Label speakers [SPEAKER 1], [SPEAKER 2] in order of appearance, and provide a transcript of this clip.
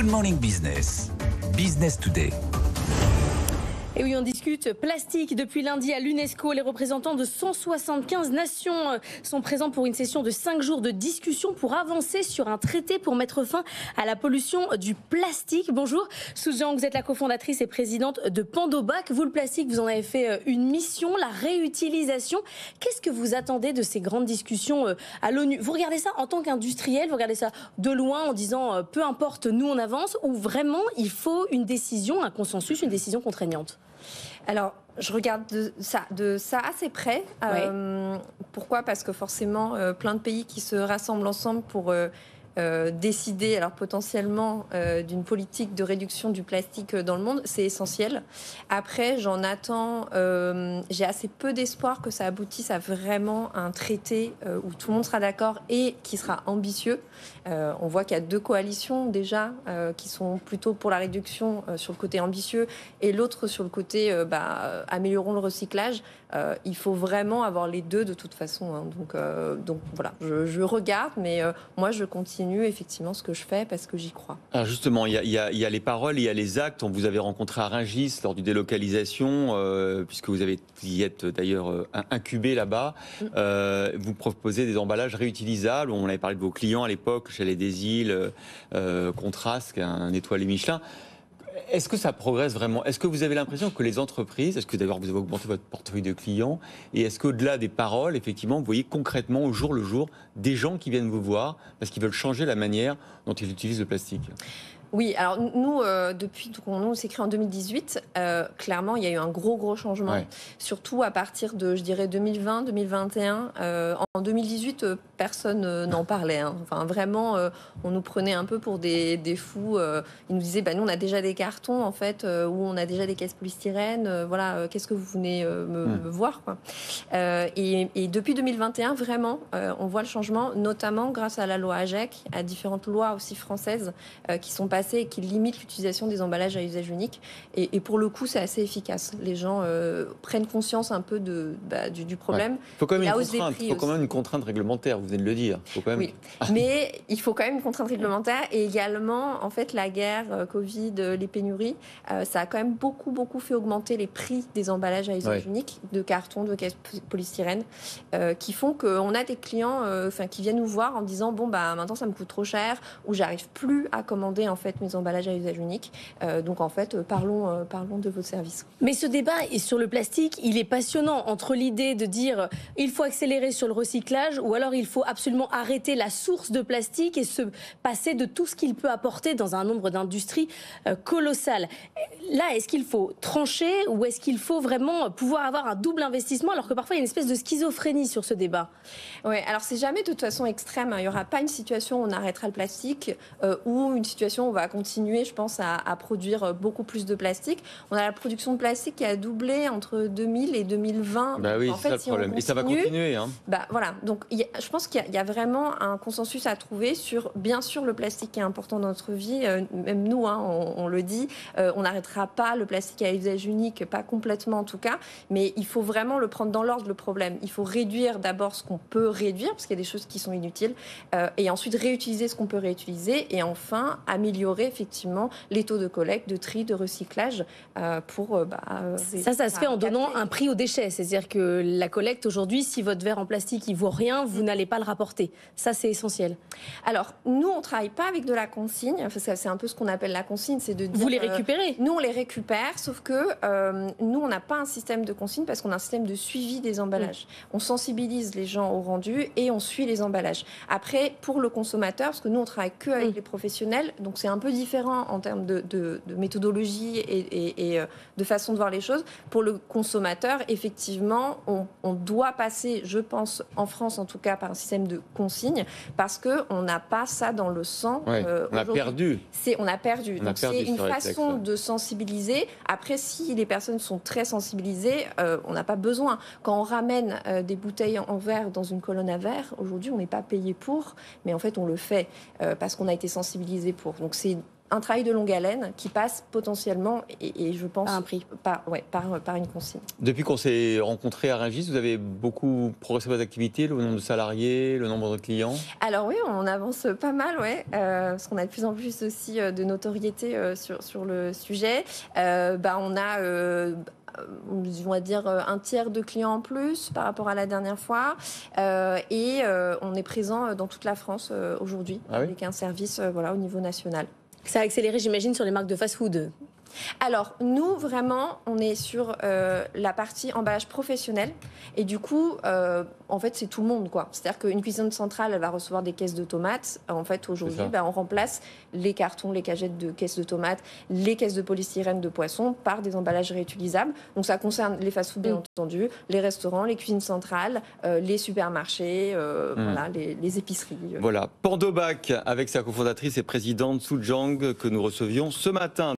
[SPEAKER 1] Good Morning Business, Business Today.
[SPEAKER 2] Et oui, on discute plastique depuis lundi à l'UNESCO. Les représentants de 175 nations sont présents pour une session de 5 jours de discussion pour avancer sur un traité pour mettre fin à la pollution du plastique. Bonjour, Suzanne, vous êtes la cofondatrice et présidente de Pandobac. Vous, le plastique, vous en avez fait une mission, la réutilisation. Qu'est-ce que vous attendez de ces grandes discussions à l'ONU? Vous regardez ça en tant qu'industriel, vous regardez ça de loin en disant peu importe, nous on avance, ou vraiment il faut une décision, un consensus, une décision contraignante?
[SPEAKER 3] Alors, je regarde de ça assez près. Pourquoi ? Parce que forcément, plein de pays qui se rassemblent ensemble pour décider, alors potentiellement, d'une politique de réduction du plastique dans le monde, c'est essentiel. Après, j'en attends, j'ai assez peu d'espoir que ça aboutisse à vraiment un traité où tout le monde sera d'accord et qui sera ambitieux. On voit qu'il y a 2 coalitions déjà qui sont plutôt pour la réduction sur le côté ambitieux et l'autre sur le côté améliorons le recyclage. Il faut vraiment avoir les deux de toute façon. Hein. Donc voilà, je regarde, mais moi je continue effectivement ce que je fais parce que j'y crois.
[SPEAKER 4] Alors justement, il y a les paroles, il y a les actes. On vous avait rencontré à Rungis lors du délocalisation, puisque vous y êtes d'ailleurs incubé là-bas. Vous proposez des emballages réutilisables. On avait parlé de vos clients à l'époque, le Chalet des Îles, Contraste, un étoilé Michelin. Est-ce que ça progresse vraiment? Est-ce que vous avez l'impression que les entreprises, est-ce que d'ailleurs vous avez augmenté votre portefeuille de clients, et est-ce qu'au-delà des paroles, effectivement, vous voyez concrètement au jour le jour des gens qui viennent vous voir parce qu'ils veulent changer la manière dont ils utilisent le plastique?
[SPEAKER 3] Oui, alors nous, depuis qu'on s'est créé en 2018, clairement, il y a eu un gros changement. Ouais. Surtout à partir de, je dirais, 2020, 2021. En 2018, personne n'en parlait. Hein. Enfin, vraiment, on nous prenait un peu pour des fous. Ils nous disaient, nous, on a déjà des cartons, en fait, ou on a déjà des caisses polystyrène. Voilà, qu'est-ce que vous venez me voir, quoi. Et depuis 2021, vraiment, on voit le changement, notamment grâce à la loi AGEC, à différentes lois aussi françaises qui sont passées et qui limite l'utilisation des emballages à usage unique. Et pour le coup, c'est assez efficace. Les gens prennent conscience un peu du problème.
[SPEAKER 4] Il faut quand même une contrainte réglementaire, vous venez de le dire. Faut quand même...
[SPEAKER 3] Oui, mais il faut quand même une contrainte réglementaire. Et également, en fait, la guerre, Covid, les pénuries, ça a quand même beaucoup fait augmenter les prix des emballages à usage unique, de carton, de caisses polystyrène, qui font qu'on a des clients qui viennent nous voir en disant maintenant ça me coûte trop cher, ou j'arrive plus à commander en fait mes emballages à usage unique. Donc en fait, parlons de votre service.
[SPEAKER 2] Mais ce débat sur le plastique, il est passionnant, entre l'idée de dire il faut accélérer sur le recyclage, ou alors il faut absolument arrêter la source de plastique et se passer de tout ce qu'il peut apporter dans un nombre d'industries colossal. Là, est-ce qu'il faut trancher, ou est-ce qu'il faut vraiment pouvoir avoir un double investissement, alors que parfois il y a une espèce de schizophrénie sur ce débat?
[SPEAKER 3] Oui, alors c'est jamais de toute façon extrême. Hein. Il n'y aura pas une situation où on arrêtera le plastique ou une situation où on va continuer, je pense, à produire beaucoup plus de plastique. On a la production de plastique qui a doublé entre 2000 et 2020.
[SPEAKER 4] Oui, c'est ça le problème. Et ça va continuer. Hein.
[SPEAKER 3] Voilà. Donc, je pense qu'il y a vraiment un consensus à trouver sur, bien sûr, le plastique qui est important dans notre vie. Même nous, on le dit, on n'arrêtera pas le plastique à usage unique, pas complètement en tout cas, mais il faut vraiment le prendre dans l'ordre, le problème. Il faut réduire d'abord ce qu'on peut réduire, parce qu'il y a des choses qui sont inutiles, et ensuite réutiliser ce qu'on peut réutiliser, et enfin améliorer effectivement les taux de collecte, de tri, de recyclage pour...
[SPEAKER 2] ça se fait en donnant un prix aux déchets. C'est-à-dire que la collecte aujourd'hui, si votre verre en plastique il vaut rien, vous n'allez pas le rapporter. Ça, c'est essentiel.
[SPEAKER 3] Alors, nous, on ne travaille pas avec de la consigne. C'est un peu ce qu'on appelle la consigne, c'est de dire...
[SPEAKER 2] Vous les récupérez?
[SPEAKER 3] Nous, on les récupère, sauf que nous, on n'a pas un système de consigne parce qu'on a un système de suivi des emballages. On sensibilise les gens au rendu et on suit les emballages. Après, pour le consommateur, parce que nous, on travaille que avec les professionnels, donc c'est un peu différent en termes de méthodologie et de façon de voir les choses. Pour le consommateur, effectivement, on doit passer, je pense, en France en tout cas, par un système de consigne, parce qu'on n'a pas ça dans le sang.
[SPEAKER 4] On a perdu.
[SPEAKER 3] On a perdu. Donc c'est une façon de sensibiliser. Après, si les personnes sont très sensibilisées, on n'a pas besoin. Quand on ramène des bouteilles en verre dans une colonne à verre, aujourd'hui, on n'est pas payé pour, mais en fait, on le fait parce qu'on a été sensibilisé pour. Donc c'est un travail de longue haleine qui passe potentiellement, et je pense, par une consigne.
[SPEAKER 4] Depuis qu'on s'est rencontrés à Rungis, vous avez beaucoup progressé vos activités, le nombre de salariés, le nombre de clients?
[SPEAKER 3] Alors oui, on avance pas mal, parce qu'on a de plus en plus aussi de notoriété sur le sujet. On a... on va dire un tiers de clients en plus par rapport à la dernière fois. Et on est présent dans toute la France aujourd'hui, avec un service au niveau national.
[SPEAKER 2] Ça a accéléré, j'imagine, sur les marques de fast-food.
[SPEAKER 3] Alors, nous, vraiment, on est sur la partie emballage professionnel. Et du coup, en fait, c'est tout le monde, quoi. C'est-à-dire qu'une cuisine centrale, elle va recevoir des caisses de tomates. En fait, aujourd'hui, on remplace les cartons, les cagettes de caisses de tomates, les caisses de polystyrène de poisson par des emballages réutilisables. Donc, ça concerne les fast-foods, bien entendu, les restaurants, les cuisines centrales, les supermarchés, les épiceries.
[SPEAKER 4] Voilà, Pandobac, avec sa cofondatrice et présidente Soo Jang, que nous recevions ce matin.